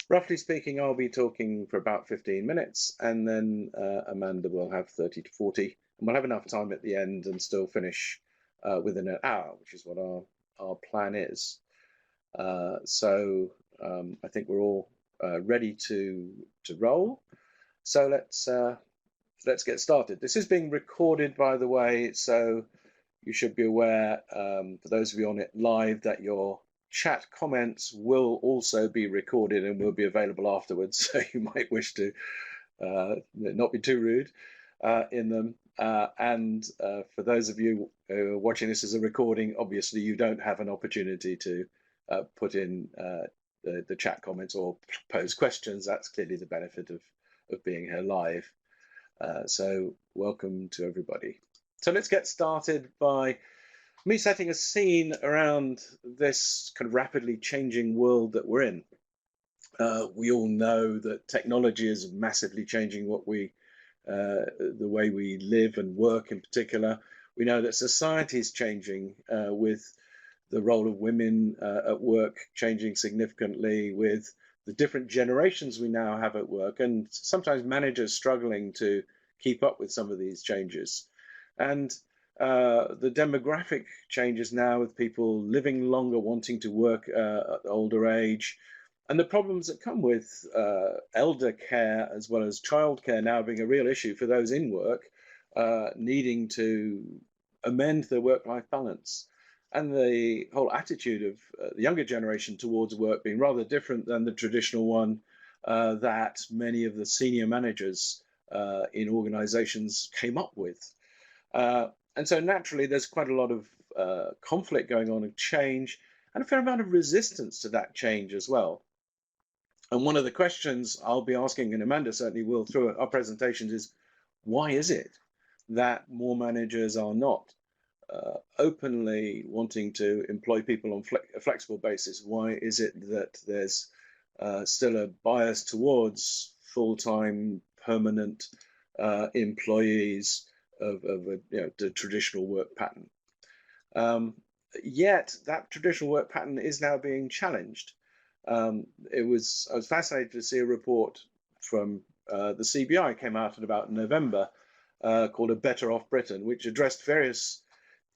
Roughly speaking, I'll be talking for about 15 minutes, and then Amanda will have 30 to 40, and we'll have enough time at the end and still finish within an hour, which is what our plan is. So I think we're all ready to roll. So let's get started. This is being recorded, by the way, so you should be aware, for those of you on it live, that your chat comments will also be recorded and will be available afterwards. So you might wish to not be too rude in them. And for those of you watching this as a recording, obviously you don't have an opportunity to put in the chat comments or pose questions. That's clearly the benefit of being here live. So welcome to everybody. So let's get started by me setting a scene around this kind of rapidly changing world that we're in. We all know that technology is massively changing the way we live and work in particular. We know that society is changing with the role of women at work changing significantly, with the different generations we now have at work, and sometimes managers struggling to keep up with some of these changes. And the demographic changes now with people living longer, wanting to work at older age, and the problems that come with elder care as well as childcare now being a real issue for those in work, needing to amend their work-life balance. And the whole attitude of the younger generation towards work being rather different than the traditional one that many of the senior managers in organizations came up with. And so naturally, there's quite a lot of conflict going on and change, and a fair amount of resistance to that change as well. And one of the questions I'll be asking, and Amanda certainly will through our presentations, is why is it that more managers are not openly wanting to employ people on a flexible basis? Why is it that there's still a bias towards full-time, permanent employees of the traditional work pattern? Yet that traditional work pattern is now being challenged. I was fascinated to see a report from the CBI came out in about November called A Better Off Britain, which addressed various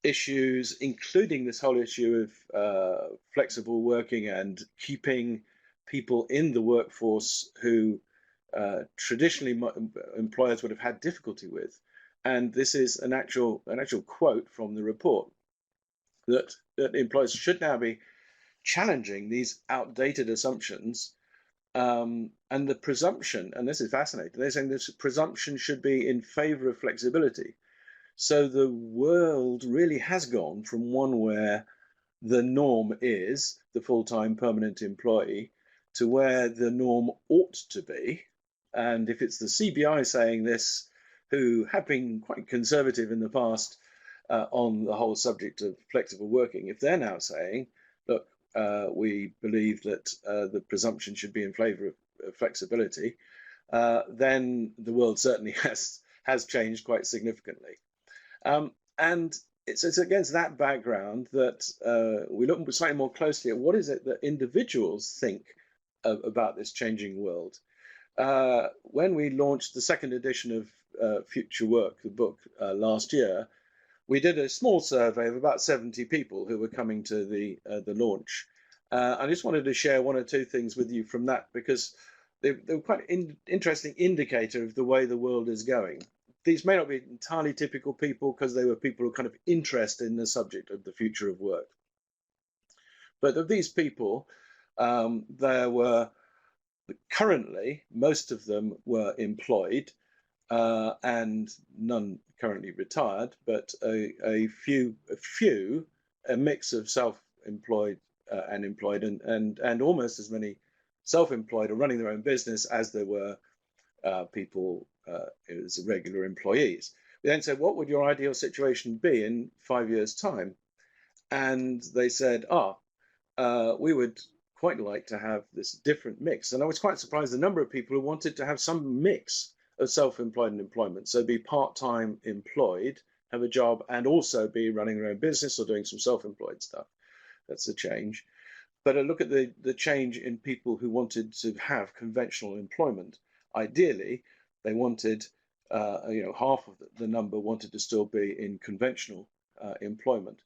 issues, including this whole issue of flexible working and keeping people in the workforce who traditionally employers would have had difficulty with. And this is an actual quote from the report that employers should now be challenging these outdated assumptions, and the presumption, and this is fascinating, they're saying this presumption should be in favor of flexibility. So the world really has gone from one where the norm is the full-time permanent employee to where the norm ought to be. And if it's the CBI saying this, who have been quite conservative in the past on the whole subject of flexible working, if they're now saying, look, we believe that the presumption should be in favor of flexibility, then the world certainly has changed quite significantly. And it's against that background that we look slightly more closely at what is it that individuals think about this changing world. When we launched the second edition of Future Work, the book, last year, we did a small survey of about 70 people who were coming to the launch. I just wanted to share one or two things with you from that, because they were quite an interesting indicator of the way the world is going. These may not be entirely typical people because they were people who are kind of interested in the subject of the future of work. But of these people, there were currently, most of them were employed, and none currently retired, but a few, a mix of self-employed and employed, and almost as many self-employed or running their own business as there were people as regular employees. We then said, what would your ideal situation be in 5 years' time? And they said, we would quite like to have this different mix. And I was quite surprised the number of people who wanted to have some mix of self-employed and employment. So be part-time employed, have a job, and also be running their own business or doing some self-employed stuff. That's a change. But I look at the change in people who wanted to have conventional employment. Ideally, they wanted, half of the number wanted to still be in conventional employment.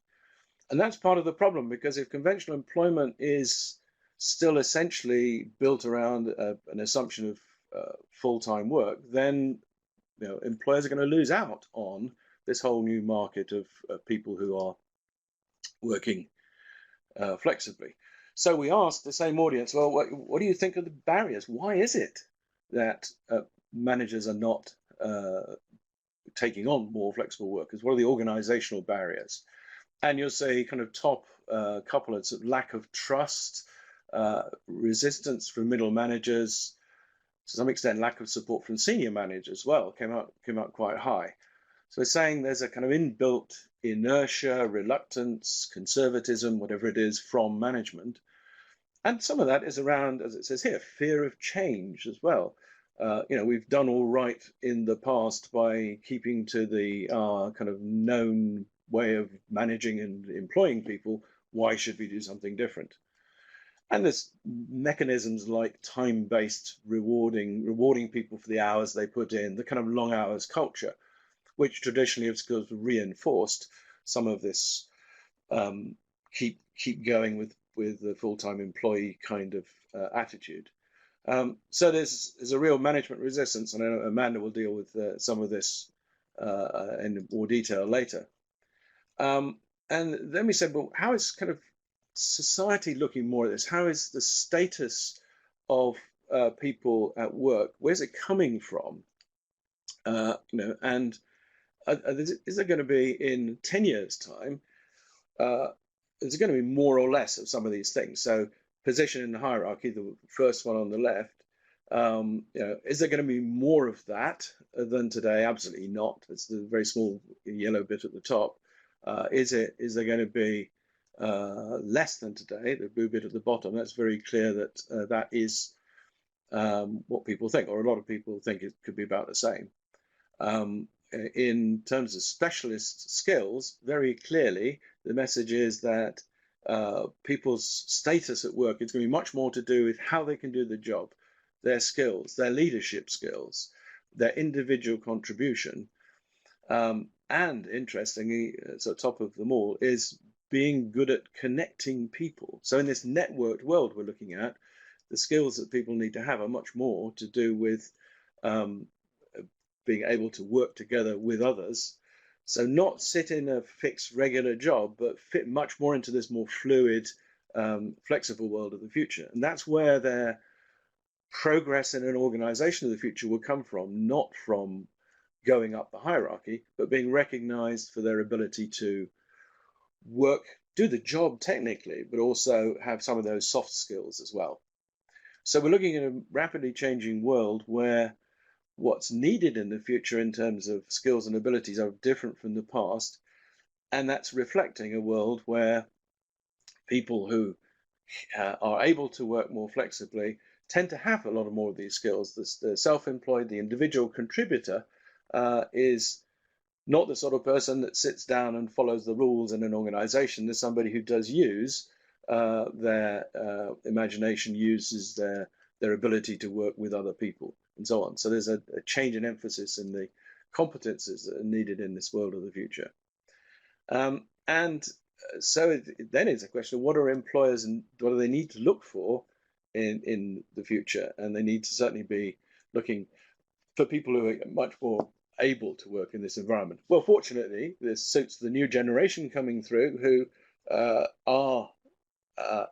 And that's part of the problem, because if conventional employment is still essentially built around an assumption of full-time work, then employers are going to lose out on this whole new market of people who are working flexibly. So we asked the same audience, well, what do you think of the barriers? Why is it that managers are not taking on more flexible workers? What are the organizational barriers? And you'll say kind of top couple of lack of trust, resistance from middle managers, to some extent lack of support from senior managers as well, came out quite high. So we're saying there's a kind of inbuilt inertia, reluctance, conservatism, whatever it is, from management. And some of that is around, as it says here, fear of change as well. We've done all right in the past by keeping to the kind of known way of managing and employing people. Why should we do something different? And there's mechanisms like time-based rewarding people for the hours they put in, the kind of long hours culture, which traditionally has reinforced some of this keep going with the full-time employee kind of attitude. So there's a real management resistance, and I know Amanda will deal with some of this in more detail later. And then we said, well, how is kind of society looking more at this? How is the status of people at work? Where's it coming from? And is there going to be, in 10 years' time, is there going to be more or less of some of these things? So position in the hierarchy, the first one on the left, is there going to be more of that than today? Absolutely not. It's the very small yellow bit at the top. Is there going to be less than today, the blue bit at the bottom? That's very clear that that is what people think, or a lot of people think it could be about the same. In terms of specialist skills, very clearly, the message is that people's status at work is going to be much more to do with how they can do the job, their skills, their leadership skills, their individual contribution. And interestingly, at the top of them all, is being good at connecting people. So in this networked world we're looking at, the skills that people need to have are much more to do with being able to work together with others. So not sit in a fixed regular job, but fit much more into this more fluid, flexible world of the future. And that's where their progress in an organization of the future will come from, not from going up the hierarchy, but being recognized for their ability to work, do the job technically, but also have some of those soft skills as well. So we're looking at a rapidly changing world where what's needed in the future in terms of skills and abilities are different from the past. And that's reflecting a world where people who are able to work more flexibly tend to have a lot of more of these skills. The self-employed, the individual contributor is not the sort of person that sits down and follows the rules in an organization. There's somebody who does use their imagination, uses their ability to work with other people, and so on. So there's a change in emphasis in the competences that are needed in this world of the future. And so then it's a question of what are employers and what do they need to look for in the future? And they need to certainly be looking for people who are much more able to work in this environment. Well, fortunately, this suits the new generation coming through who are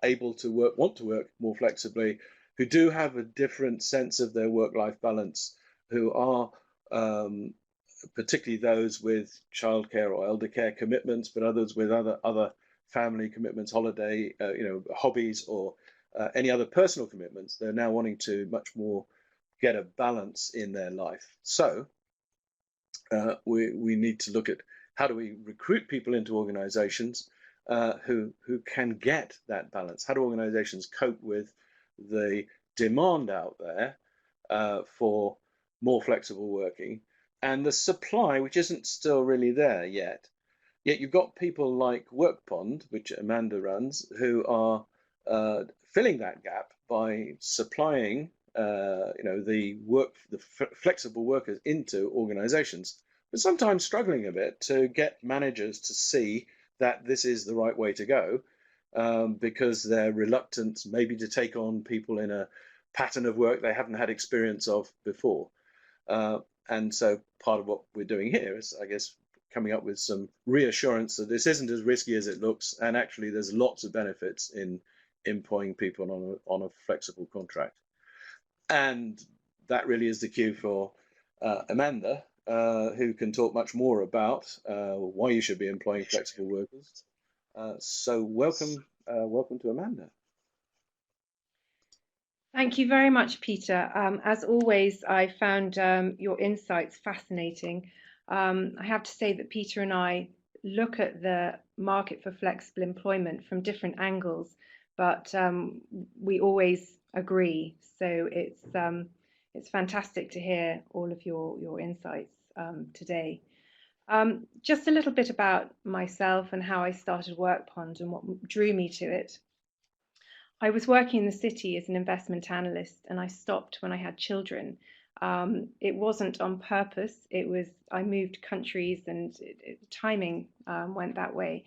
able to work, want to work more flexibly, who do have a different sense of their work-life balance, who are particularly those with childcare or elder care commitments, but others with other family commitments, holiday, hobbies, or any other personal commitments. They're now wanting to much more get a balance in their life. So we need to look at how do we recruit people into organizations who can get that balance? How do organizations cope with the demand out there for more flexible working and the supply, which isn't still really there yet? Yet you've got people like WorkPond, which Amanda runs, who are filling that gap by supplying the flexible workers into organizations, but sometimes struggling a bit to get managers to see that this is the right way to go, because they're reluctant maybe to take on people in a pattern of work they haven't had experience of before. And so part of what we're doing here is, I guess, coming up with some reassurance that this isn't as risky as it looks, and actually there's lots of benefits in employing people on a flexible contract. And that really is the cue for Amanda, who can talk much more about why you should be employing flexible workers. So welcome to Amanda. Thank you very much, Peter. As always, I found your insights fascinating. I have to say that Peter and I look at the market for flexible employment from different angles, but we always agree. So it's fantastic to hear all of your insights today. Just a little bit about myself and how I started WorkPond and what drew me to it. I was working in the city as an investment analyst, and I stopped when I had children. It wasn't on purpose. It was I moved countries, and timing went that way.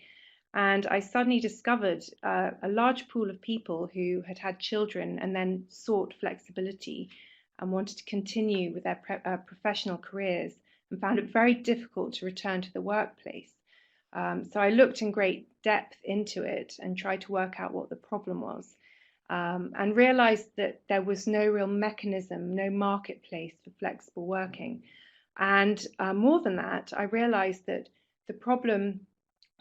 And I suddenly discovered a large pool of people who had had children and then sought flexibility and wanted to continue with their professional careers, and found it very difficult to return to the workplace. So I looked in great depth into it and tried to work out what the problem was, and realized that there was no real mechanism, no marketplace for flexible working. And more than that, I realized that the problem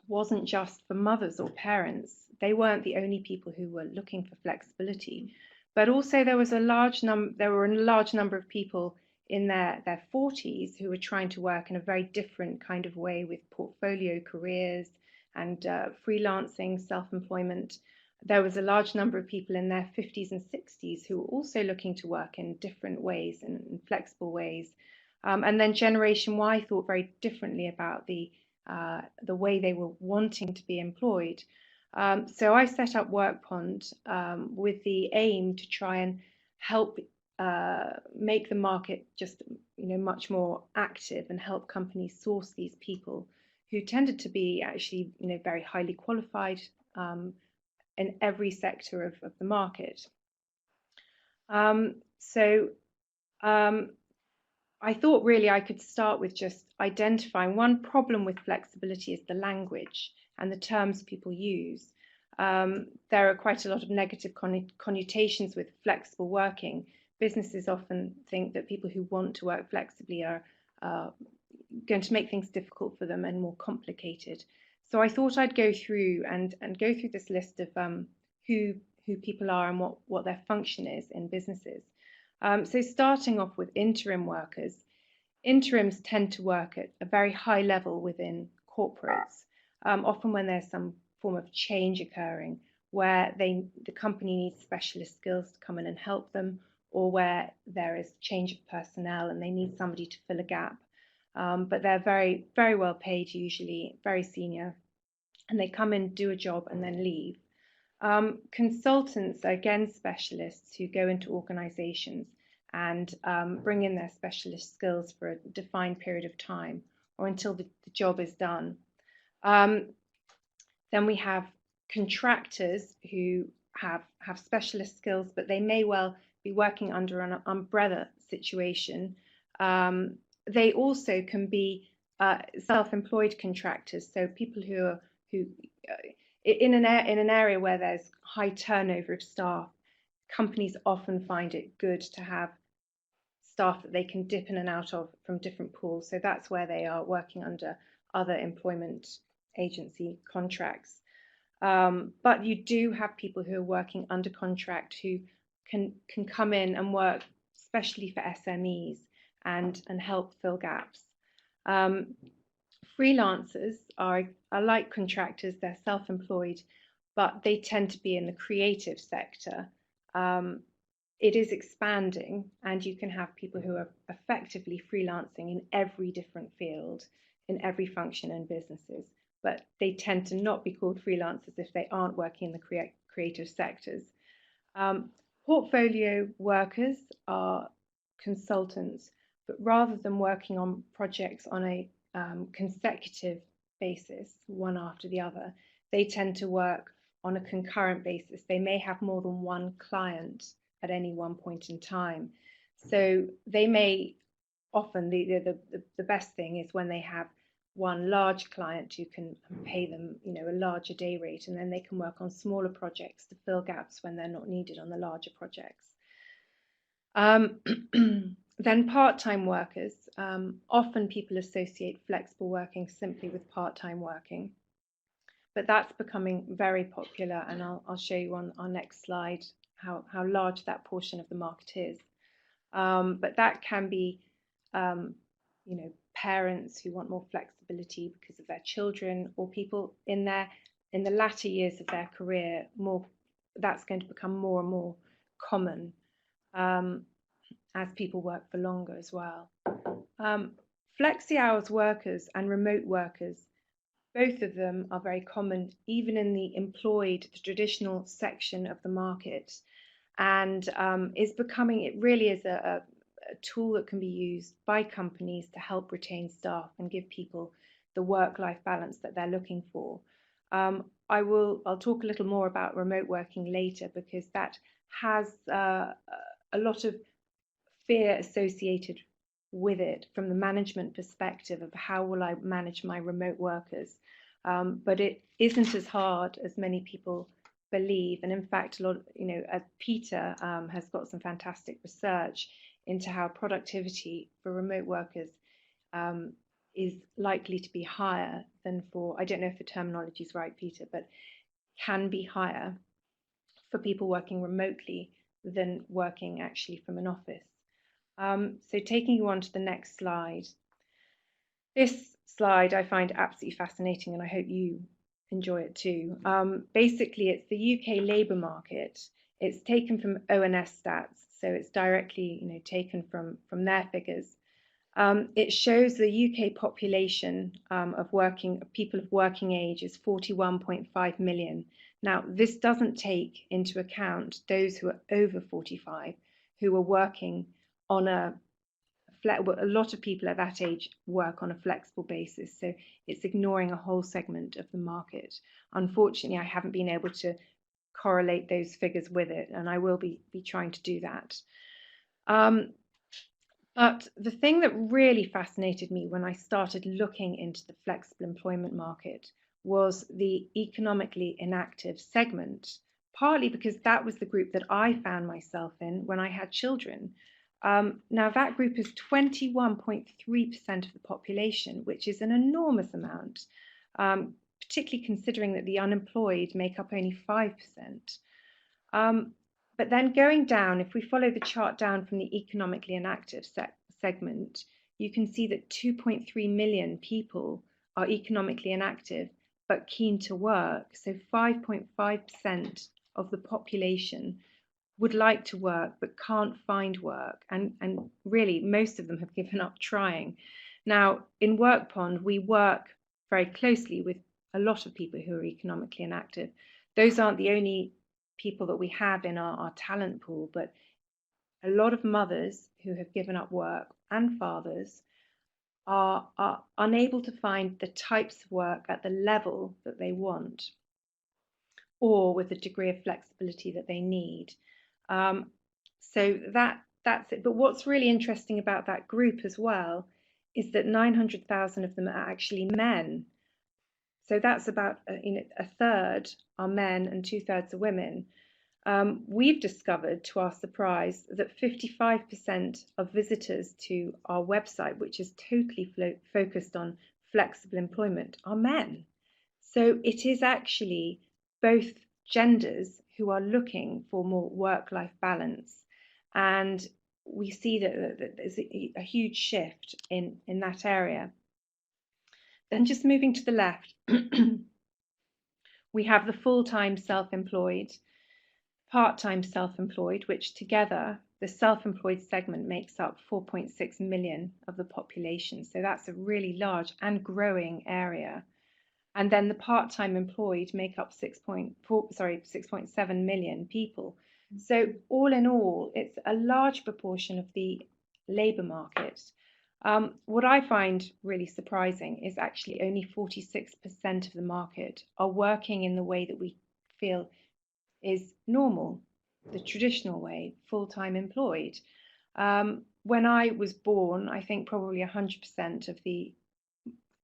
wasn't just for mothers or parents. They weren't the only people who were looking for flexibility, but also there were a large number of people in their 40s who were trying to work in a very different kind of way with portfolio careers and freelancing, self-employment. There was a large number of people in their 50s and 60s who were also looking to work in different ways and in flexible ways. And then Generation Y thought very differently about the way they were wanting to be employed. So I set up WorkPond with the aim to try and help make the market just much more active and help companies source these people who tended to be actually very highly qualified in every sector of the market. I thought really I could start with just identifying one problem with flexibility is the language and the terms people use. There are quite a lot of negative connotations with flexible working. Businesses often think that people who want to work flexibly are going to make things difficult for them and more complicated. So I thought I'd go through and go through this list of who people are and what their function is in businesses. So starting off with interim workers, interims tend to work at a very high level within corporates, often when there's some form of change occurring, where the company needs specialist skills to come in and help them, or where there is change of personnel and they need somebody to fill a gap. But they're very, very well paid, usually very senior, and they come in, do a job, and then leave. Consultants are again specialists who go into organizations and bring in their specialist skills for a defined period of time or until the job is done. Then we have contractors who have specialist skills, but they may well be working under an umbrella situation. They also can be self-employed contractors, so people who in an area where there's high turnover of staff, companies often find it good to have staff that they can dip in and out of from different pools. So that's where they are working under other employment agency contracts. But you do have people who are working under contract who can come in and work, especially for SMEs, and help fill gaps. Freelancers are like contractors, they're self-employed, but they tend to be in the creative sector. It is expanding, and you can have people who are effectively freelancing in every different field, in every function in businesses, but they tend to not be called freelancers if they aren't working in the creative sectors. Portfolio workers are consultants, but rather than working on projects on a consecutive basis, one after the other, they tend to work on a concurrent basis. They may have more than one client at any one point in time. So they may often, the best thing is when they have one large client who can pay them, a larger day rate, and then they can work on smaller projects to fill gaps when they're not needed on the larger projects. Then part-time workers, often people associate flexible working simply with part-time working, but that's becoming very popular, and I'll show you on our next slide how large that portion of the market is. But that can be, parents who want more flexibility because of their children, or people in the latter years of their career. That's going to become more and more common as people work for longer as well. Flexi hours workers and remote workers, both of them are very common, even in the traditional section of the market, and it really is a tool that can be used by companies to help retain staff and give people the work-life balance that they're looking for. I'll talk a little more about remote working later, because that has a lot of fear associated with it from the management perspective of how will I manage my remote workers. But it isn't as hard as many people believe. And in fact, Peter has got some fantastic research into how productivity for remote workers is likely to be higher than I don't know if the terminology is right, Peter, but can be higher for people working remotely than working actually from an office. So taking you on to the next slide. This slide I find absolutely fascinating, and I hope you enjoy it too. Basically, it's the UK labour market. It's taken from ONS stats, so it's directly taken from their figures. It shows the UK population of people of working age is 41.5 million. Now, this doesn't take into account those who are over 45 who are working on a lot of people at that age work on a flexible basis, so it's ignoring a whole segment of the market. Unfortunately, I haven't been able to correlate those figures with it, and I will be trying to do that. But the thing that really fascinated me when I started looking into the flexible employment market was the economically inactive segment, partly because that was the group that I found myself in when I had children. Now that group is 21.3% of the population, which is an enormous amount, particularly considering that the unemployed make up only 5%. But then going down, if we follow the chart down from the economically inactive segment, you can see that 2.3 million people are economically inactive but keen to work. So 5.5% of the population would like to work but can't find work, and really most of them have given up trying. Now in WorkPond we work very closely with a lot of people who are economically inactive. Those aren't the only people that we have in our talent pool, but a lot of mothers who have given up work and fathers are unable to find the types of work at the level that they want or with the degree of flexibility that they need. So that's it. But what's really interesting about that group as well is that 900,000 of them are actually men. So that's about a third are men and 2/3 are women. We've discovered, to our surprise, that 55% of visitors to our website, which is totally focused on flexible employment, are men. So it is actually both genders who are looking for more work-life balance. And we see that there's a huge shift in that area. Then just moving to the left, we have the full-time self-employed, part-time self-employed, which together, the self-employed segment makes up 4.6 million of the population. So that's a really large and growing area. And then the part-time employed make up 6.7 million people. So all in all, it's a large proportion of the labour market. What I find really surprising is actually only 46% of the market are working in the way that we feel is normal, the traditional way, full-time employed. When I was born, I think probably 100% of the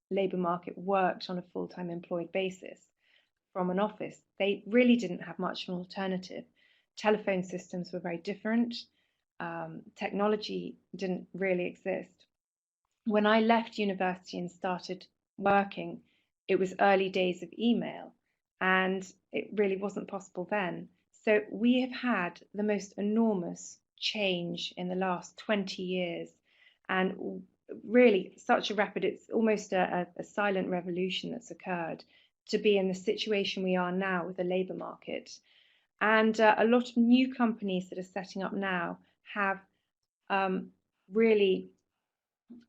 labour market worked on a full-time employed basis from an office. They really didn't have much of an alternative. Telephone systems were very different. Technology didn't really exist. When I left university and started working, it was early days of email, and it really wasn't possible then. So we have had the most enormous change in the last 20 years, and really such a rapid, it's almost a silent revolution that's occurred to be in the situation we are now with the labour market. And a lot of new companies that are setting up now have really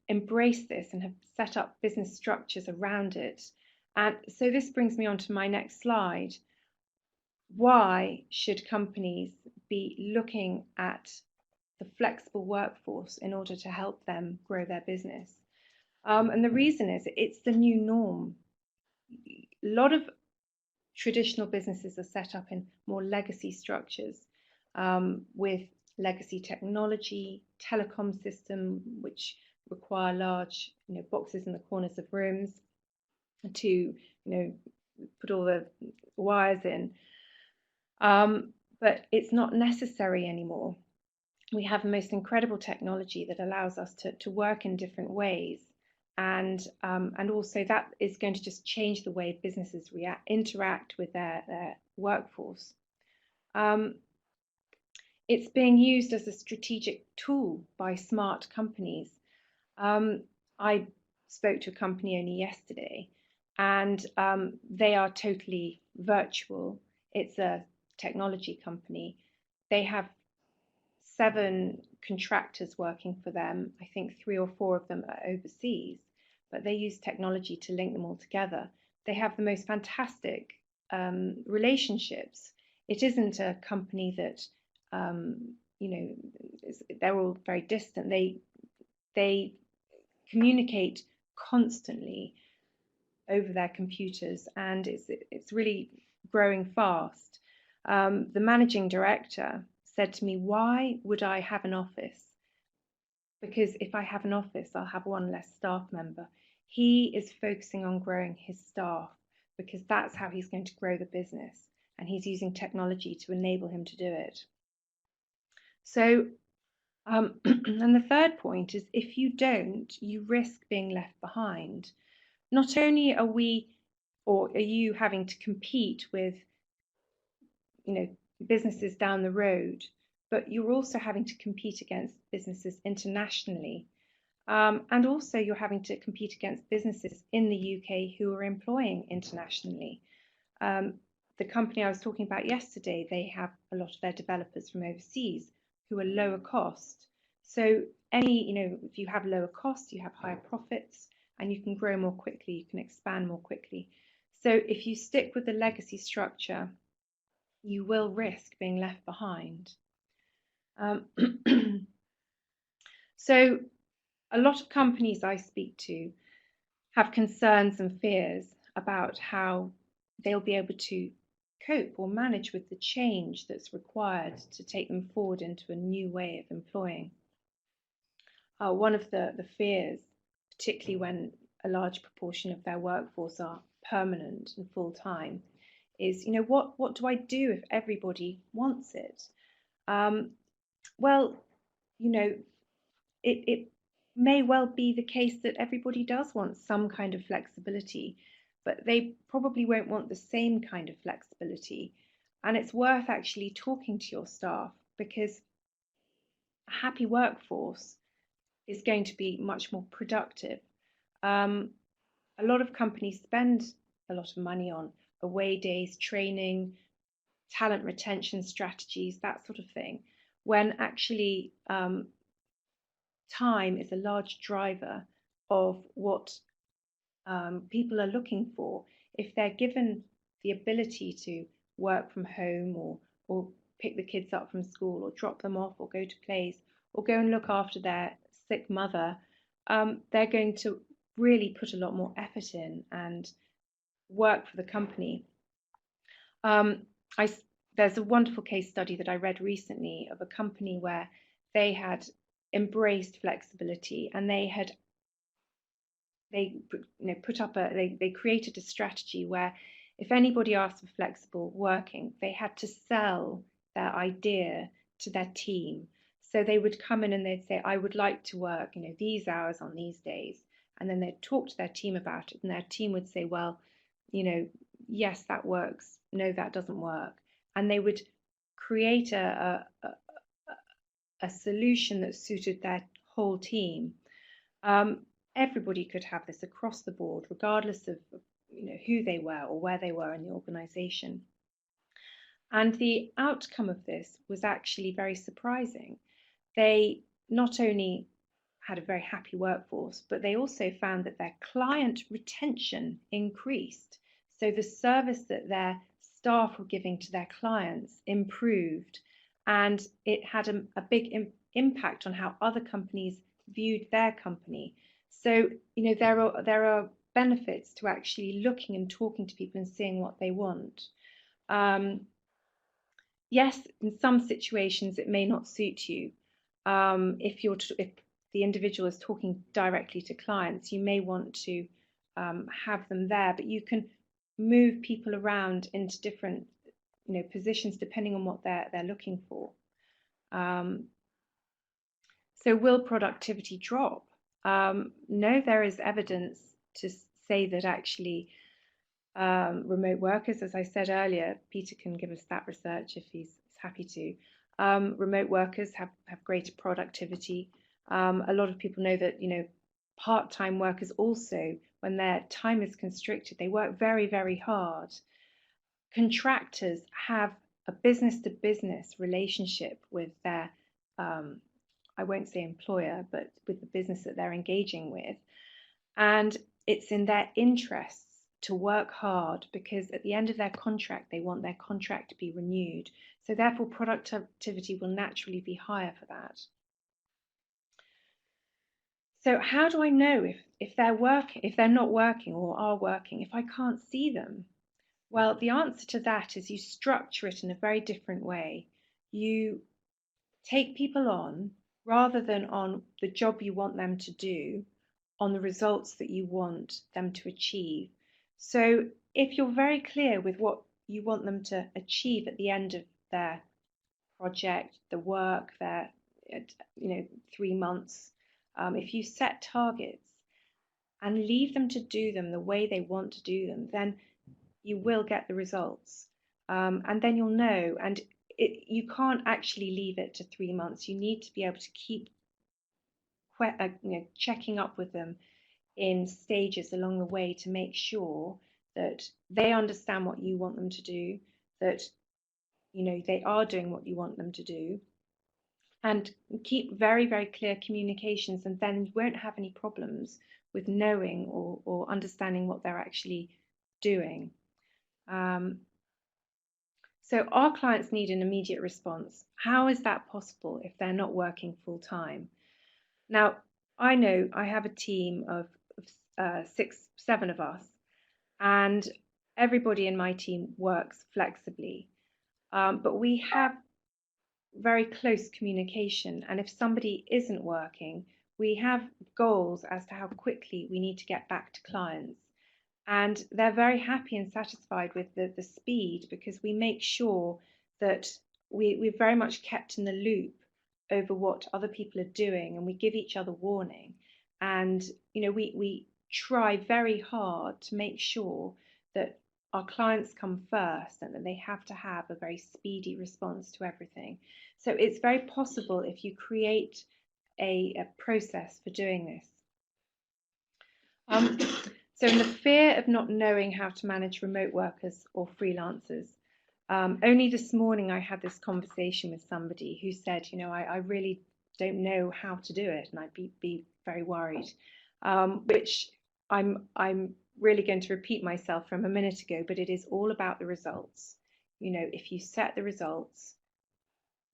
embraced this and have set up business structures around it. And so this brings me on to my next slide. Why should companies be looking at the flexible workforce in order to help them grow their business? And the reason is it's the new norm. A lot of traditional businesses are set up in more legacy structures with legacy technology, telecom system, which require large, boxes in the corners of rooms to, put all the wires in. But it's not necessary anymore. We have the most incredible technology that allows us to work in different ways. And also that is going to just change the way businesses interact with their workforce. It's being used as a strategic tool by smart companies. I spoke to a company only yesterday, and they are totally virtual. It's a technology company. They have 7 contractors working for them. I think 3 or 4 of them are overseas, but they use technology to link them all together. They have the most fantastic relationships. It isn't a company that, they're all very distant. They communicate constantly over their computers, and it's really growing fast. The managing director said to me, "Why would I have an office? Because if I have an office, I'll have one less staff member." He is focusing on growing his staff because that's how he's going to grow the business, and he's using technology to enable him to do it. So, and the third point is, if you don't, you risk being left behind. Not only are we, or are you having to compete with, businesses down the road, but you're also having to compete against businesses internationally. And also you're having to compete against businesses in the UK who are employing internationally. The company I was talking about yesterday, they have a lot of their developers from overseas who are lower cost. So if you have lower cost, you have higher profits, and you can grow more quickly, you can expand more quickly. So if you stick with the legacy structure, you will risk being left behind. So a lot of companies I speak to have concerns and fears about how they'll be able to cope or manage with the change that's required to take them forward into a new way of employing. One of the fears, particularly when a large proportion of their workforce are permanent and full-time, is, what do I do if everybody wants it? Well, it may well be the case that everybody does want some kind of flexibility, but they probably won't want the same kind of flexibility. And it's worth actually talking to your staff, because a happy workforce is going to be much more productive. A lot of companies spend a lot of money on away days, training, talent retention strategies, that sort of thing, when actually time is a large driver of what people are looking for. if they're given the ability to work from home or pick the kids up from school or drop them off or go to plays or go and look after their sick mother, they're going to really put a lot more effort in and work for the company. There's a wonderful case study that I read recently of a company where they had embraced flexibility, and they created a strategy where if anybody asked for flexible working, they had to sell their idea to their team. So they would come in and they'd say, I would like to work, these hours on these days. And then they'd talk to their team about it, and their team would say, well, yes, that works. No, that doesn't work. And they would create a solution that suited their whole team. Everybody could have this across the board, regardless of who they were or where they were in the organization. And the outcome of this was actually very surprising. They not only had a very happy workforce, but they also found that their client retention increased. So the service that their staff were giving to their clients improved, and it had a big impact on how other companies viewed their company. So there are benefits to actually looking and talking to people and seeing what they want. Yes, in some situations it may not suit you. If the individual is talking directly to clients, you may want to have them there, but you can move people around into different positions depending on what they're looking for. So will productivity drop? No, there is evidence to say that actually remote workers, as I said earlier, Peter can give us that research if he's happy to. Remote workers have greater productivity. A lot of people know that part-time workers also, when their time is constricted, they work very, very hard. Contractors have a business-to-business relationship with their I won't say employer, but with the business that they're engaging with. And it's in their interests to work hard, because at the end of their contract, they want their contract to be renewed. So therefore, productivity will naturally be higher for that. So how do I know if they're not working or are working, if I can't see them? Well, the answer to that is you structure it in a very different way. You take people on rather than on the job you want them to do, on the results that you want them to achieve. So if you're very clear with what you want them to achieve at the end of their project, the work, their 3 months, if you set targets and leave them to do them the way they want to do them, then you will get the results. And then you'll know. And you can't actually leave it to 3 months. You need to be able to keep checking up with them in stages along the way to make sure that they understand what you want them to do, that they are doing what you want them to do, and keep very, very clear communications, and then you won't have any problems with knowing or understanding what they're actually doing. So our clients need an immediate response. How is that possible if they're not working full time? Now, I know I have a team of 7 of us, and everybody in my team works flexibly. But we have very close communication, and if somebody isn't working, we have goals as to how quickly we need to get back to clients. And they're very happy and satisfied with the speed, because we make sure that we're very much kept in the loop over what other people are doing, and we give each other warning. And we try very hard to make sure that our clients come first and that they have to have a very speedy response to everything. So it's very possible if you create a process for doing this. So in the fear of not knowing how to manage remote workers or freelancers, only this morning I had this conversation with somebody who said, I really don't know how to do it, and I'd be very worried, which I'm really going to repeat myself from a minute ago, but it is all about the results. You know, if you set the results,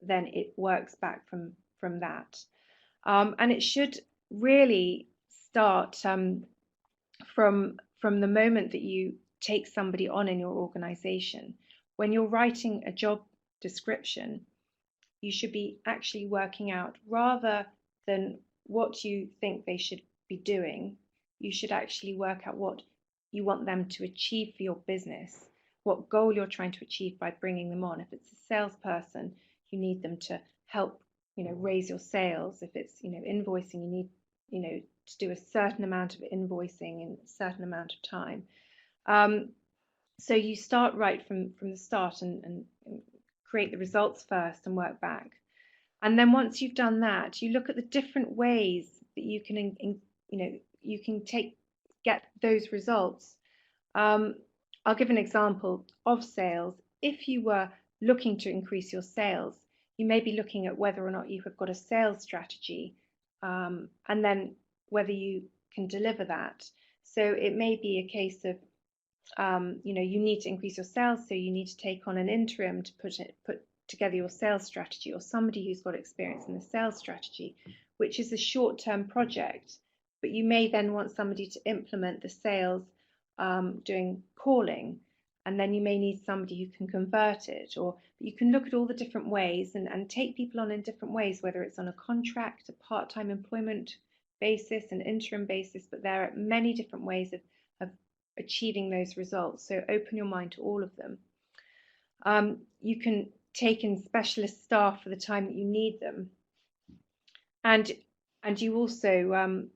then it works back from that. And it should really start from the moment that you take somebody on in your organization. When you're writing a job description, you should be actually working out, rather than what you think they should be doing, you should actually work out what you want them to achieve for your business, what goal you're trying to achieve by bringing them on. If it's a salesperson, you need them to help, raise your sales. If it's, invoicing, you need, to do a certain amount of invoicing in a certain amount of time. So you start right from the start and create the results first and work back. And then once you've done that, you look at the different ways that you can, you can get those results. I'll give an example of sales. If you were looking to increase your sales, you may be looking at whether or not you have got a sales strategy, and then whether you can deliver that. So it may be a case of, you need to increase your sales, so you need to take on an interim to put together your sales strategy, or somebody who's got experience in the sales strategy, which is a short-term project. But you may then want somebody to implement the sales, doing calling, and then you may need somebody who can convert it. Or you can look at all the different ways and take people on in different ways, whether it's on a contract, a part-time employment basis, an interim basis, but there are many different ways of achieving those results. So open your mind to all of them. You can take in specialist staff for the time that you need them, and you also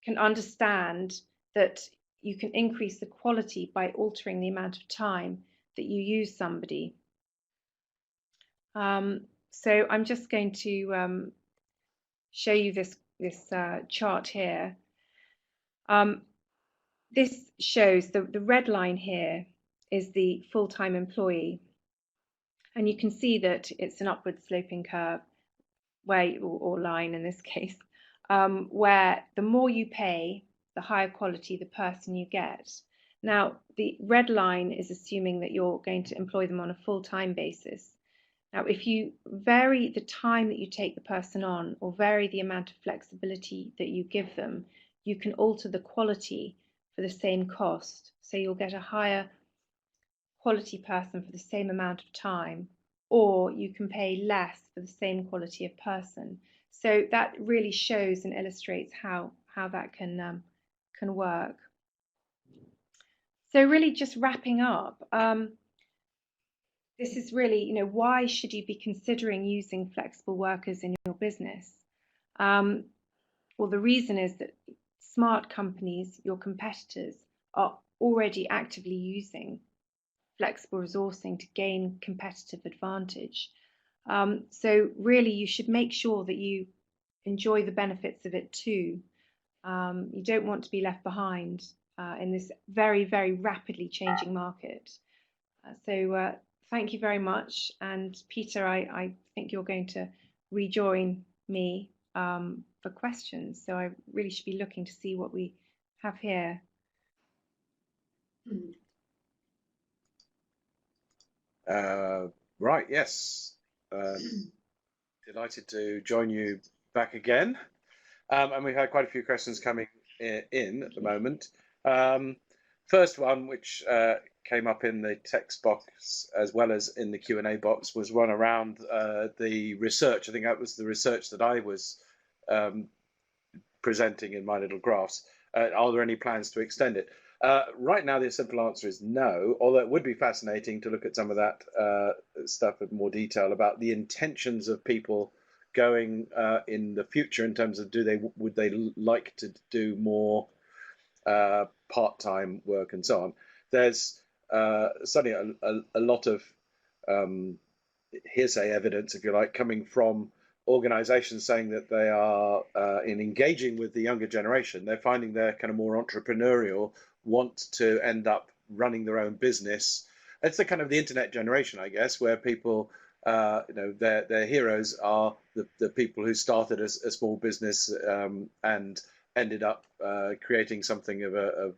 can understand that you can increase the quality by altering the amount of time that you use somebody. So I'm just going to show you this chart here. This shows the red line here is the full-time employee, and you can see that it's an upward sloping curve, or line in this case, where the more you pay, the higher quality the person you get. Now, the red line is assuming that you're going to employ them on a full-time basis. Now, if you vary the time that you take the person on, or vary the amount of flexibility that you give them, you can alter the quality for the same cost. So you'll get a higher quality person for the same amount of time, or you can pay less for the same quality of person. So that really shows and illustrates how that can work. So really, just wrapping up, this is really, why should you be considering using flexible workers in your business? Well, the reason is that smart companies, your competitors, are already actively using flexible resourcing to gain competitive advantage. So really, you should make sure that you enjoy the benefits of it too. You don't want to be left behind in this very, very rapidly changing market. So thank you very much. And Peter, I think you're going to rejoin me for questions. So I really should be looking to see what we have here. Right, yes. Delighted to join you back again. And we've had quite a few questions coming in at the moment. First one, which came up in the text box as well as in the Q&A box, was one around the research. I think that was the research that I was presenting in my little graphs. Are there any plans to extend it? Right now, the simple answer is no, although it would be fascinating to look at some of that stuff in more detail about the intentions of people going in the future in terms of would they like to do more part-time work and so on. There's suddenly a lot of hearsay evidence, if you like, coming from organizations saying that they are in engaging with the younger generation. They're finding they're kind of more entrepreneurial, want to end up running their own business. It's the kind of the internet generation, I guess, where people, their heroes are the people who started a small business and ended up creating something of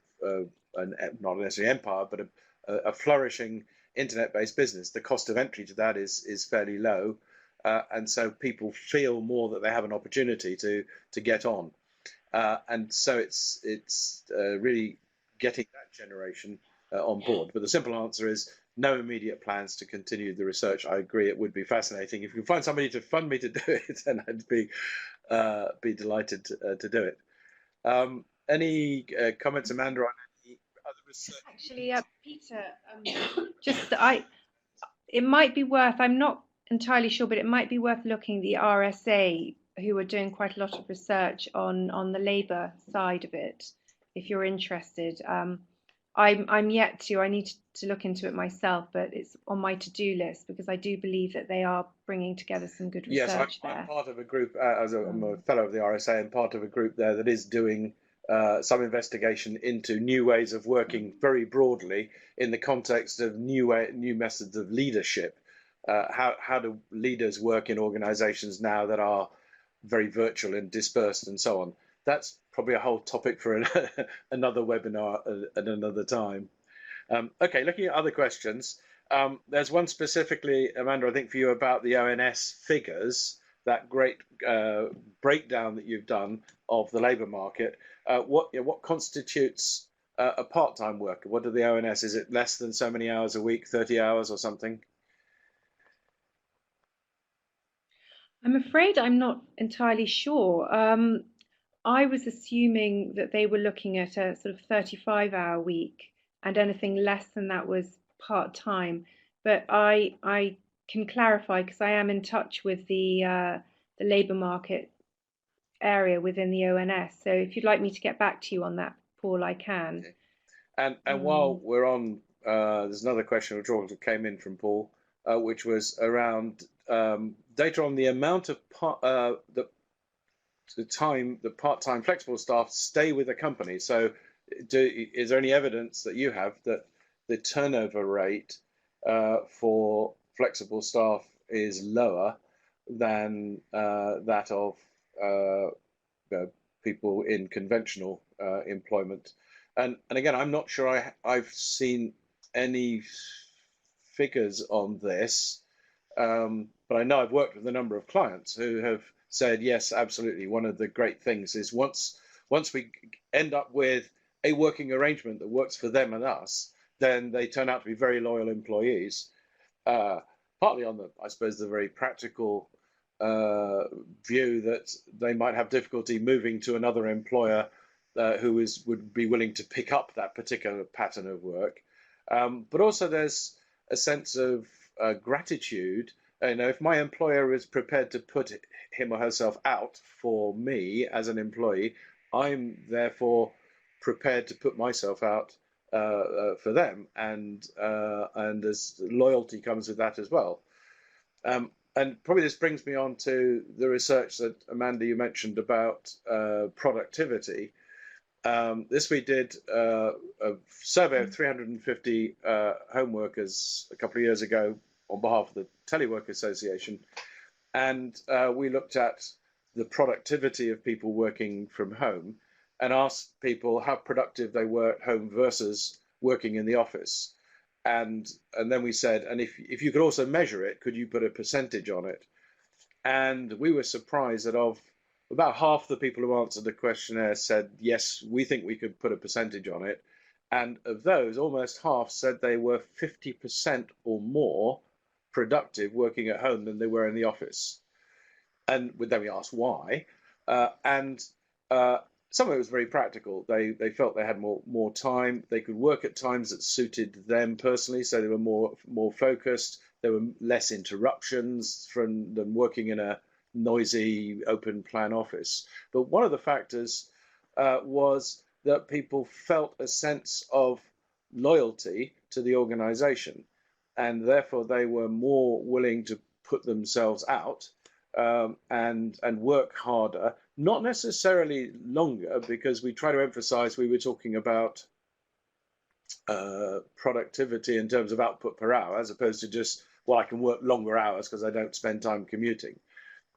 not necessarily empire, but a flourishing internet-based business. The cost of entry to that is fairly low, and so people feel more that they have an opportunity to get on, and so it's really getting that generation on board. But the simple answer is no immediate plans to continue the research. I agree, it would be fascinating. If you can find somebody to fund me to do it, then I'd be delighted to do it. Any comments, Amanda, on any other research? Actually, Peter, just it might be worth, I'm not entirely sure, but it might be worth looking the RSA, who are doing quite a lot of research on the Labour side of it, if you're interested. I'm yet to, I need to look into it myself, but it's on my to-do list because I do believe that they are bringing together some good Yes, research I'm there. part of a group, I'm a fellow of the RSA and part of a group there that is doing some investigation into new ways of working very broadly in the context of new methods of leadership. How do leaders work in organizations now that are very virtual and dispersed and so on? That's probably a whole topic for another webinar at another time. Okay, looking at other questions. There's one specifically, Amanda, I think for you about the ONS figures, that great breakdown that you've done of the labour market. What constitutes a part-time worker? What do the ONS? Is it less than so many hours a week, 30 hours or something? I'm afraid I'm not entirely sure. I was assuming that they were looking at a sort of 35-hour week, and anything less than that was part-time. But I can clarify because I am in touch with the labour market area within the ONS. So if you'd like me to get back to you on that, Paul, I can. Okay. And while we're on, there's another question which also came in from Paul, which was around data on the amount of the time the part-time flexible staff stay with the company. So is there any evidence that you have that the turnover rate for flexible staff is lower than that of people in conventional employment? And again, I'm not sure I've seen any figures on this, but I know I've worked with a number of clients who have said, yes, absolutely. One of the great things is once we end up with a working arrangement that works for them and us, then they turn out to be very loyal employees. Partly on I suppose, the very practical view that they might have difficulty moving to another employer who would be willing to pick up that particular pattern of work. But also there's a sense of gratitude. If my employer is prepared to put him or herself out for me as an employee, I'm therefore prepared to put myself out for them, and as loyalty comes with that as well. And probably this brings me on to the research that Amanda, you mentioned about productivity. This we did a survey of 350 home workers a couple of years ago on behalf of the Telework Association, and we looked at the productivity of people working from home and asked people how productive they were at home versus working in the office. And then we said, and if you could also measure it, could you put a percentage on it? And we were surprised that of about half the people who answered the questionnaire said, yes, we think we could put a percentage on it. And of those, almost half said they were 50% or more productive working at home than they were in the office. And then we asked why. And some of it was very practical. They felt they had more time. They could work at times that suited them personally, so they were more focused. There were less interruptions from them working in a noisy open plan office. But one of the factors was that people felt a sense of loyalty to the organization, and therefore they were more willing to put themselves out and work harder, not necessarily longer, because we try to emphasize we were talking about productivity in terms of output per hour, as opposed to just, well, I can work longer hours because I don't spend time commuting.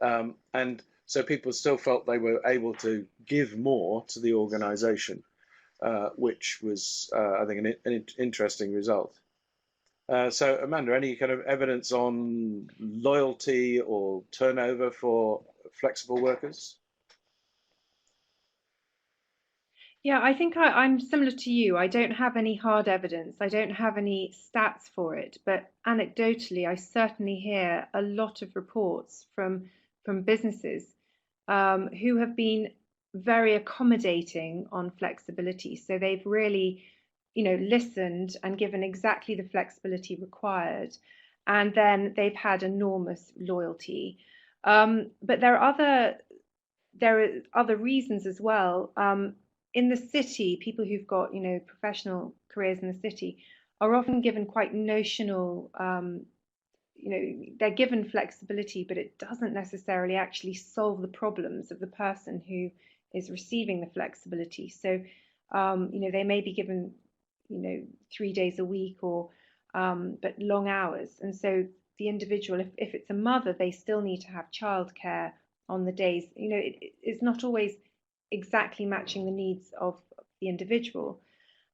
And so people still felt they were able to give more to the organization, which was, I think, an interesting result. So, Amanda, any kind of evidence on loyalty or turnover for flexible workers? Yeah, I think I'm similar to you. I don't have any hard evidence. I don't have any stats for it, but anecdotally, I certainly hear a lot of reports from businesses who have been very accommodating on flexibility. So they've really, listened and given exactly the flexibility required, and then they've had enormous loyalty. But there are other reasons as well. In the city, people who've got, professional careers in the city are often given quite notional, they're given flexibility, but it doesn't necessarily actually solve the problems of the person who is receiving the flexibility. So, they may be given, 3 days a week or, but long hours. And so the individual, if it's a mother, they still need to have childcare on the days. It's not always exactly matching the needs of the individual.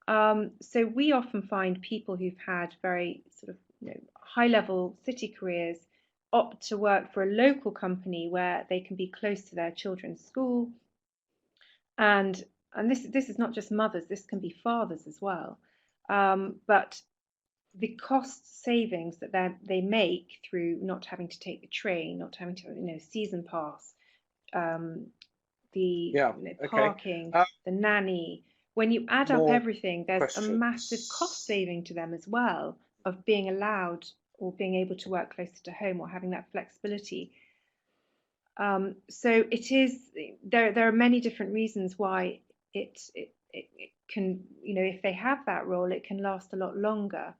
So we often find people who've had very sort of high level city careers opt to work for a local company where they can be close to their children's school, and this is not just mothers, this can be fathers as well. But the cost savings that they make through not having to take the train, not having to season pass, um, the Yeah, okay. parking, Uh, the nanny. When you add up More everything, there's a massive cost questions. saving to them as well of being allowed or being able to work closer to home or having that flexibility. So it is there are many different reasons why it can, if they have that role, it can last a lot longer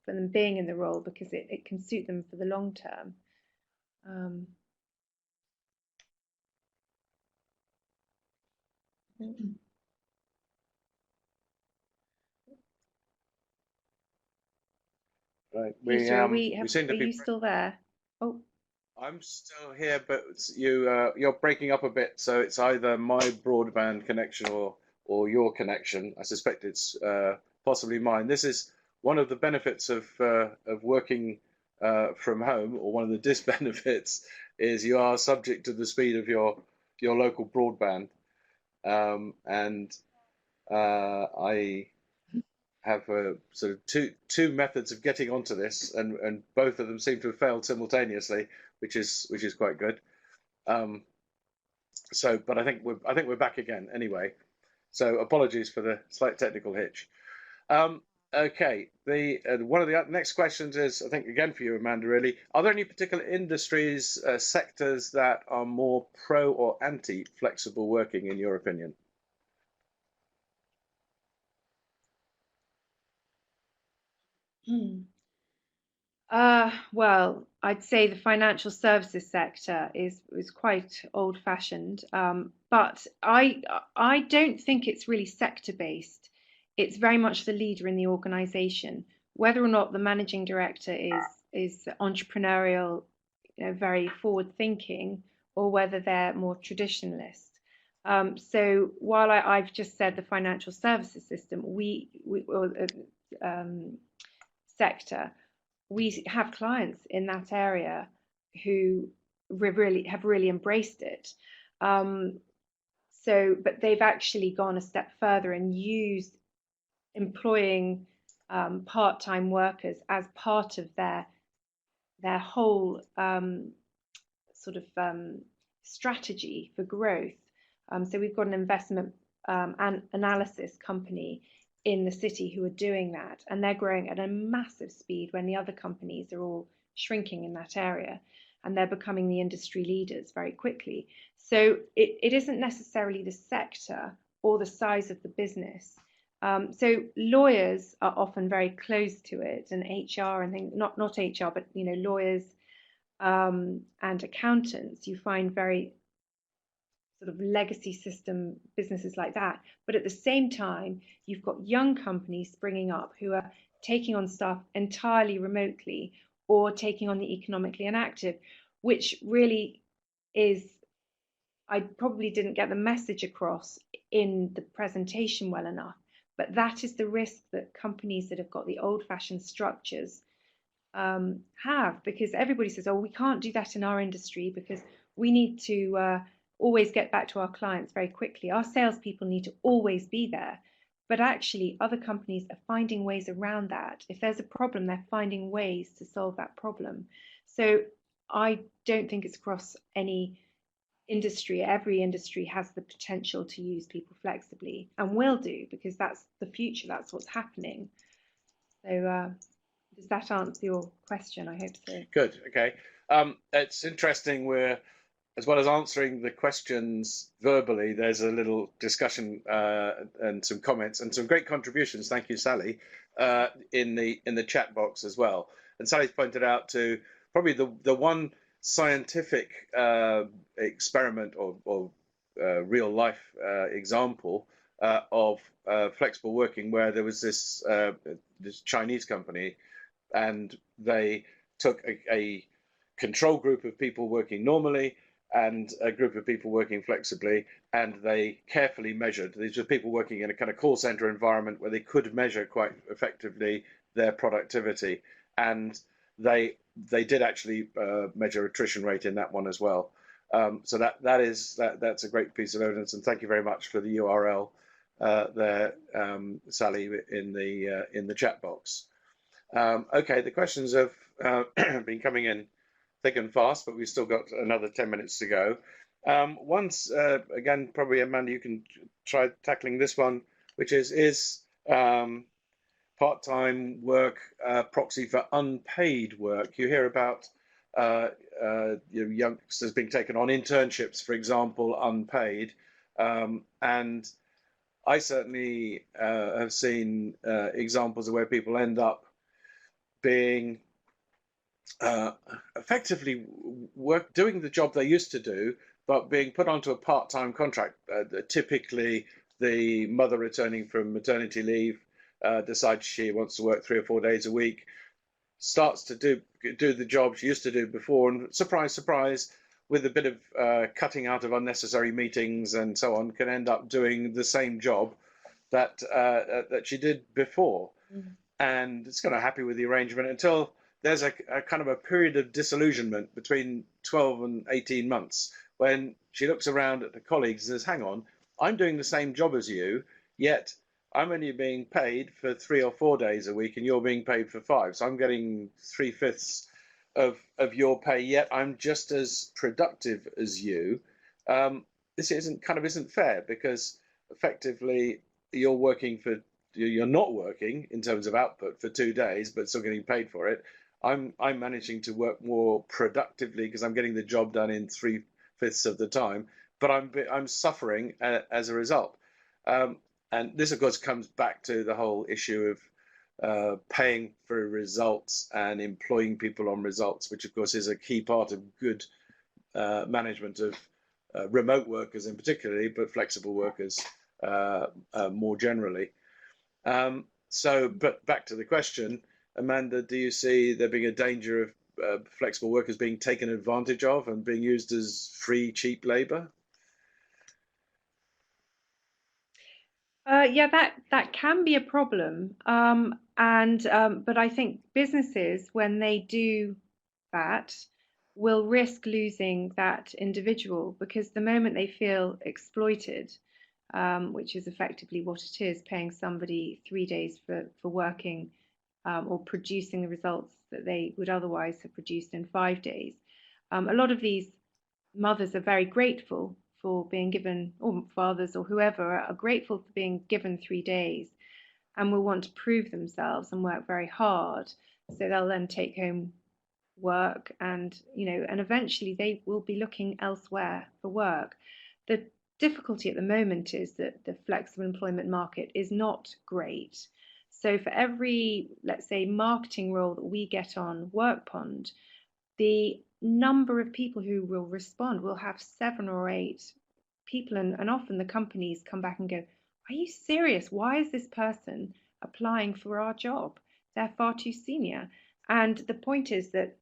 for them being in the role because it can suit them for the long term. Um, Right. Peter, We seem are to be. you still there? Oh, I'm still here, but you're breaking up a bit. So it's either my broadband connection or your connection. I suspect it's possibly mine. This is one of the benefits of working from home, or one of the disbenefits is you are subject to the speed of your local broadband. And I have sort of two methods of getting onto this, and both of them seem to have failed simultaneously, which is quite good. Um, so, but I think we're back again anyway. So apologies for the slight technical hitch. Um, okay, the one of the next questions is, I think, again for you, Amanda. Really, are there any particular industries, sectors that are more pro or anti flexible working, in your opinion? well, I'd say the financial services sector is quite old-fashioned, but I don't think it's really sector-based. It's very much the leader in the organization. Whether or not the managing director is entrepreneurial, very forward-thinking, or whether they're more traditionalist. So while I've just said the financial services system, sector, we have clients in that area who really embraced it. Um, but they've actually gone a step further and used employing part-time workers as part of their whole sort of strategy for growth. So we've got an investment and analysis company in the city who are doing that, and they're growing at a massive speed when the other companies are all shrinking in that area, and they're becoming the industry leaders very quickly. So it isn't necessarily the sector or the size of the business. So lawyers are often very close to it, and HR and things, not HR, but lawyers and accountants, you find very sort of legacy system businesses like that. But at the same time, you've got young companies springing up who are taking on staff entirely remotely or taking on the economically inactive, which really is I probably didn't get the message across in the presentation well enough. But that is the risk that companies that have got the old-fashioned structures have, because everybody says, oh, we can't do that in our industry because we need to always get back to our clients very quickly. Our salespeople need to always be there. But actually, other companies are finding ways around that. If there's a problem, they're finding ways to solve that problem. So I don't think it's across any industry. Every industry has the potential to use people flexibly and will do, because that's the future. That's what's happening. So does that answer your question? I hope so. Good. Okay. It's interesting. We're, as well as answering the questions verbally, there's a little discussion and some comments and some great contributions. Thank you, Sally, in the chat box as well. And Sally's pointed out to probably the one scientific experiment or real life example of flexible working, where there was this Chinese company, and they took a control group of people working normally and a group of people working flexibly, and they carefully measured. These were people working in a kind of call center environment where they could measure quite effectively their productivity, and they did actually measure attrition rate in that one as well. So that's a great piece of evidence, and thank you very much for the URL there, Sally, in the chat box. Okay, the questions have been coming in thick and fast, but we've still got another 10 minutes to go. Once again, probably Amanda, you can try tackling this one, which is part-time work proxy for unpaid work? You hear about youngsters being taken on internships, for example, unpaid, and I certainly have seen examples of where people end up being effectively doing the job they used to do, but being put onto a part-time contract. Typically, the mother returning from maternity leave decides she wants to work 3 or 4 days a week, starts to do the job she used to do before, and surprise, surprise, with a bit of cutting out of unnecessary meetings and so on, can end up doing the same job that she did before. Mm-hmm. And it's kind of happy with the arrangement until there's a kind of a period of disillusionment between 12 and 18 months when she looks around at her colleagues and says, hang on, I'm doing the same job as you, yet I'm only being paid for 3 or 4 days a week and you're being paid for 5. So I'm getting 3/5 of your pay, yet I'm just as productive as you. This isn't fair, because effectively you're not working in terms of output for 2 days, but still getting paid for it. I'm managing to work more productively because I'm getting the job done in 3/5 of the time, but I'm suffering as a result. And this, of course, comes back to the whole issue of paying for results and employing people on results, which, of course, is a key part of good management of remote workers in particular, but flexible workers more generally. But back to the question, Amanda, do you see there being a danger of flexible workers being taken advantage of and being used as free, cheap labor? Yeah, that can be a problem. But I think businesses, when they do that, will risk losing that individual, because the moment they feel exploited, which is effectively what it is, paying somebody 3 days for working or producing the results that they would otherwise have produced in 5 days. A lot of these mothers are very grateful for being given, or fathers or whoever are grateful for being given 3 days, and will want to prove themselves and work very hard. So they'll then take home work, and eventually they will be looking elsewhere for work. The difficulty at the moment is that the flexible employment market is not great. So for every, let's say, marketing role that we get on WorkPond, the number of people who will respond will have 7 or 8 people, and often the companies come back and go, are you serious? Why is this person applying for our job? They're far too senior. And the point is that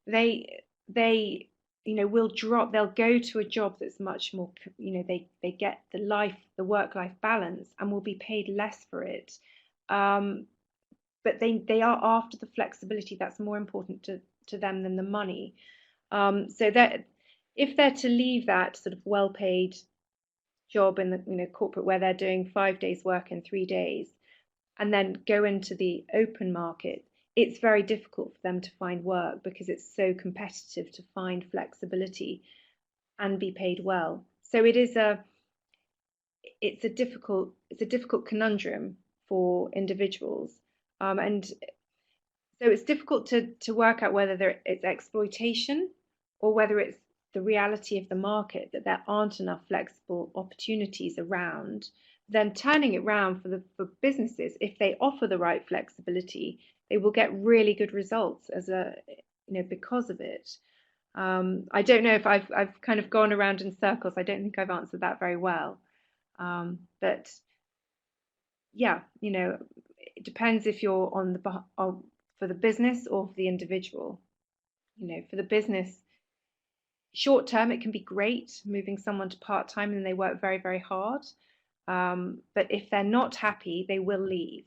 they will drop. They'll go to a job that's much more, they get the work-life balance and will be paid less for it. But they are after the flexibility that's more important to them than the money. So that if they're to leave that sort of well-paid job in the corporate where they're doing 5 days work in 3 days and then go into the open market, it's very difficult for them to find work because it's so competitive to find flexibility and be paid well. So it's a difficult conundrum for individuals, and so it's difficult to work out whether it's exploitation or whether it's the reality of the market that there aren't enough flexible opportunities around. Then turning it around for businesses, if they offer the right flexibility, they will get really good results because of it. I don't know if I've kind of gone around in circles. I don't think I've answered that very well. But yeah, it depends if you're for the business or for the individual. For the business, short term, it can be great moving someone to part-time and they work very, very hard. But if they're not happy, they will leave.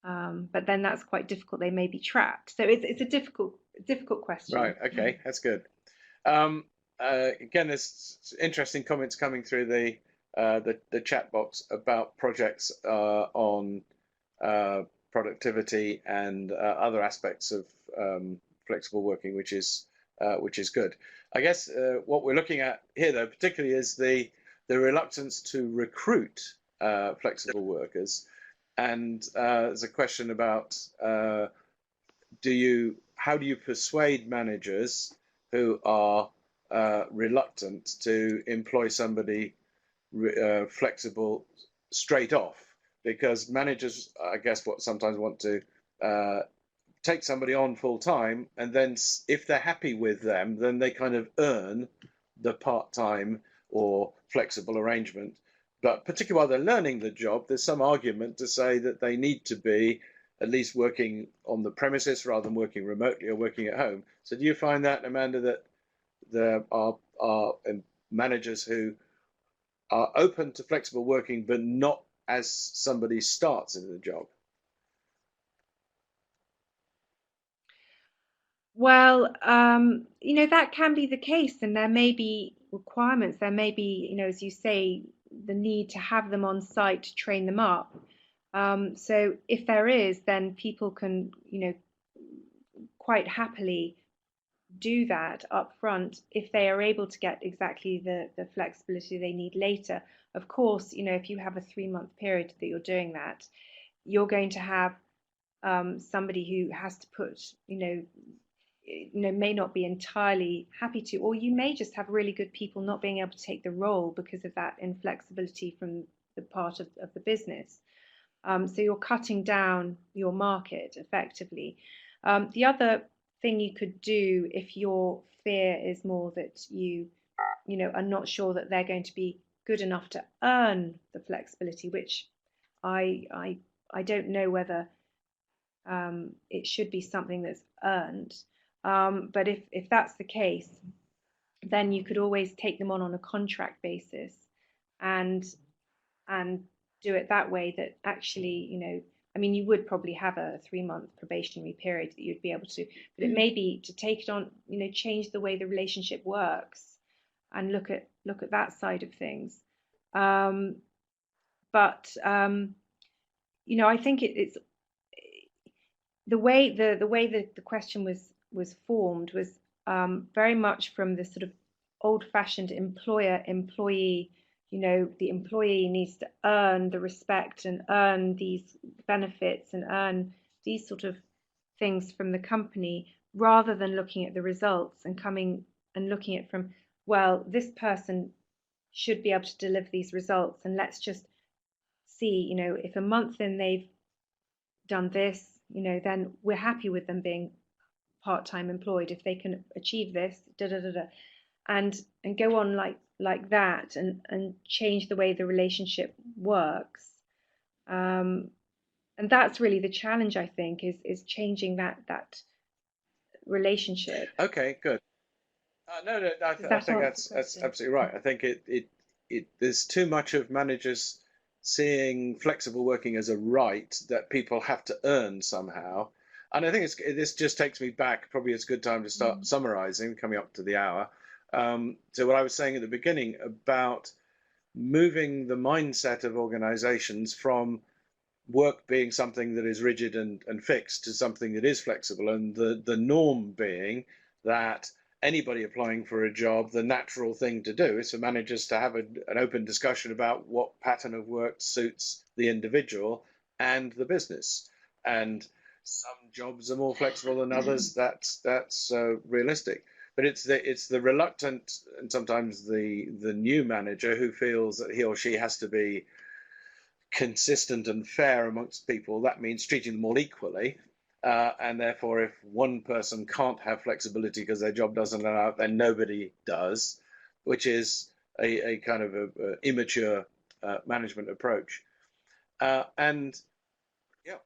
But then that's quite difficult. They may be trapped. So it's a difficult question. Right. Okay. That's good. Again, there's interesting comments coming through the chat box about projects on productivity and other aspects of flexible working, which is good. I guess what we're looking at here, though, particularly is the reluctance to recruit flexible workers, and there's a question about how do you persuade managers who are reluctant to employ somebody flexible straight off, because managers, I guess, sometimes want to take somebody on full time, and then if they're happy with them, then they kind of earn the part-time or flexible arrangement. But particularly while they're learning the job, there's some argument to say that they need to be at least working on the premises rather than working remotely or working at home. So do you find that, Amanda, that there are managers who are open to flexible working, but not as somebody starts in the job? Well, that can be the case, and there may be requirements. There may be, as you say, the need to have them on site to train them up. So if there is, then people can, quite happily do that up front if they are able to get exactly the flexibility they need later. Of course, if you have a 3-month period that you're doing that, you're going to have somebody who has to put, may not be entirely happy to, or you may just have really good people not being able to take the role because of that inflexibility from the part of the business. So you're cutting down your market effectively. The other thing you could do, if your fear is more that you are not sure that they're going to be good enough to earn the flexibility, which I don't know whether it should be something that's earned. But if that's the case, then you could always take them on a contract basis and do it that way, that actually, I mean, you would probably have a 3-month probationary period that you'd be able to, but it may be to take it on, change the way the relationship works and look at that side of things. But I think it's the way that the question was formed was very much from the sort of old-fashioned employer-employee. The employee needs to earn the respect and earn these benefits and earn these sort of things from the company, rather than looking at the results and coming and looking at from, well, this person should be able to deliver these results, and let's just see, if a month in they've done this, then we're happy with them being part-time employed if they can achieve this, and go on like that, and change the way the relationship works. And that's really the challenge, I think, is changing that relationship. Okay, good. No, no, I, Does I that think answer the that's question? absolutely right. I think there's too much of managers seeing flexible working as a right that people have to earn somehow. And I think this just takes me back. Probably it's a good time to start Mm. summarizing, coming up to the hour. To what I was saying at the beginning about moving the mindset of organizations from work being something that is rigid and fixed to something that is flexible, and the norm being that anybody applying for a job, the natural thing to do is for managers to have an open discussion about what pattern of work suits the individual and the business. And some jobs are more flexible than others. That's realistic. But it's the reluctant and sometimes the new manager who feels that he or she has to be consistent and fair amongst people. That means treating them all equally. And therefore, if one person can't have flexibility because their job doesn't allow it, then nobody does, which is a kind of a immature management approach. And yeah,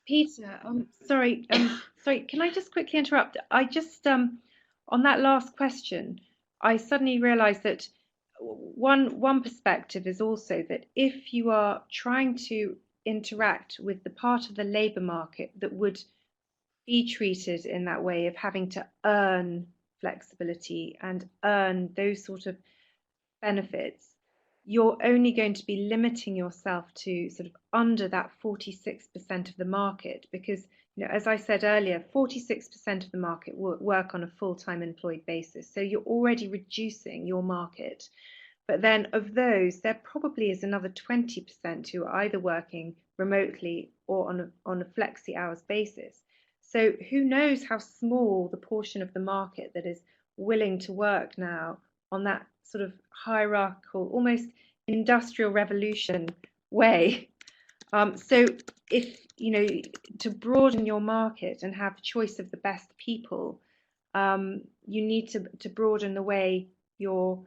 Peter, sorry, can I just quickly interrupt? I just on that last question, I suddenly realized that one perspective is also that if you are trying to interact with the part of the labor market that would be treated in that way of having to earn flexibility and earn those sort of benefits, you're only going to be limiting yourself to sort of under that 46% of the market because, as I said earlier, 46% of the market work on a full-time employed basis. So you're already reducing your market. But then of those, there probably is another 20% who are either working remotely or on a flexi hours basis. So who knows how small the portion of the market that is willing to work now on that sort of hierarchical, almost industrial revolution way. So if to broaden your market and have choice of the best people, you need to broaden the way you're,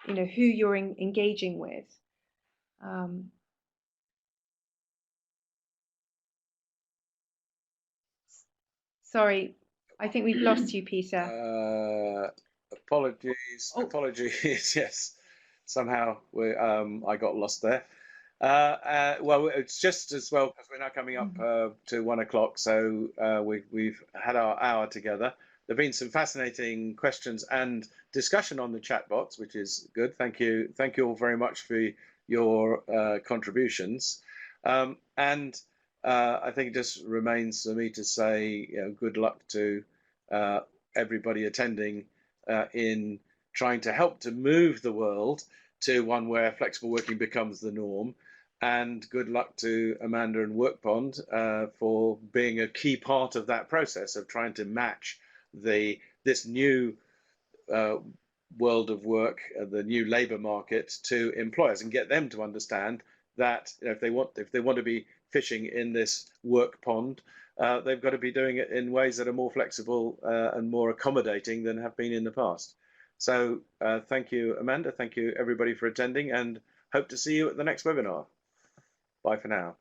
who you're engaging with. Um, Sorry, I think we've lost you, Peter. apologies, Oh, apologies. Yes, somehow I got lost there. Well, it's just as well because we're now coming up mhm. to 1 o'clock, so we've had our hour together. There've been some fascinating questions and discussion on the chat box, which is good. Thank you all very much for your contributions. And I think it just remains for me to say, good luck to uh, everybody attending in trying to help to move the world to one where flexible working becomes the norm. And good luck to Amanda and Workpond for being a key part of that process of trying to match this new uh, world of work, the new labour market, to employers and get them to understand that if they want to be fishing in this work pond, they've got to be doing it in ways that are more flexible and more accommodating than have been in the past. So thank you, Amanda. Thank you, everybody, for attending, and hope to see you at the next webinar. Bye for now.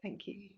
Thank you.